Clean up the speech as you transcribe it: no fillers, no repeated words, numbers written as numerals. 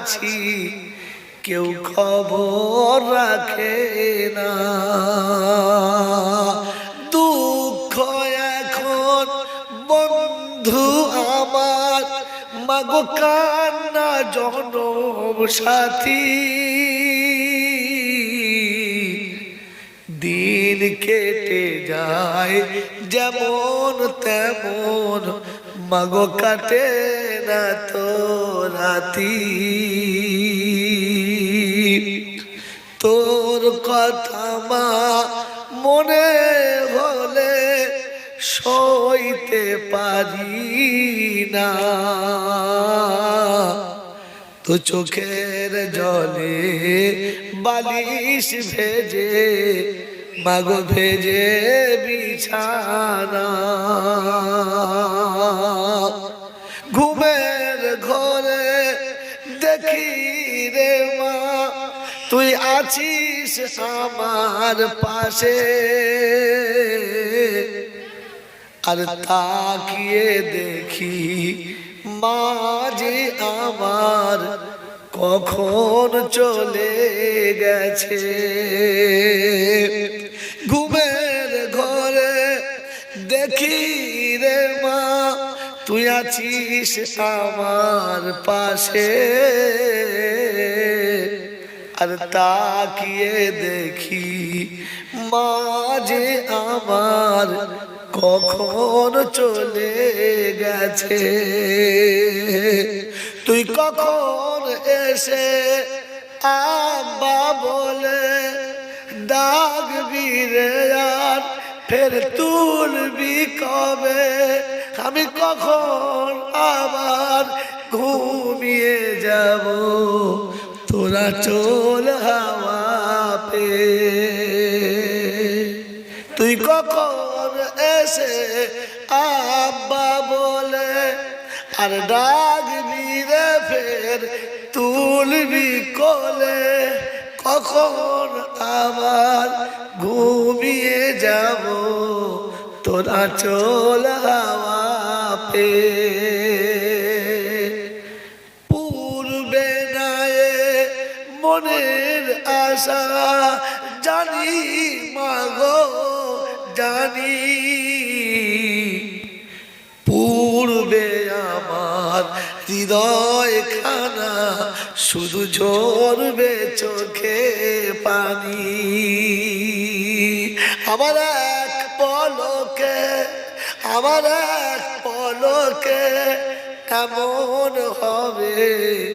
আছি কেউ খবর রাখে না। দুঃখ এখন বন্ধু আমার, মাগো কান্না জনম সাথী। দিন কেটে যায় যেমন তেমন, মাগো কাটে না তো রাতি। তোর কথা মা মনে হলে সইতে পারি না। তো চোখের জলে বালিশ ভেজে, মাগো ভেজে বিছানা। ঘুমের ঘরে দেখি রে মা, তুই আছিস আমার পাশে। আর তাকিয়ে দেখি মা যে আমার কখন চলে গেছে। ঘুমের ঘরে দেখি রে মা, তুই আছিস আমার পাশে। আর তাকিয়ে দেখি মা যে আমার কখন চলে গেছে। তুই কখন এসে আব্বা বলে ডাকবি রে, আর ফের তুলবি কবে? আমি কখন আবার ঘুমিয়ে যাব তোরা চল হাওয়া পে? তুই কখন এসে আব্বা বলে আর ডাকবি রে, ফের তুলবি কোলে? কখন আবার ঘুমিয়ে যাব তোরা চল হাওয়া পে? পূর্বে নায়ে মনের আশা জানি মাগো জানি, পূর্বে আমার হৃদয় খানা শুধু ঝরবে চোখে পানি। আমার এক পলকে, আমার এক পলকে কেমন হবে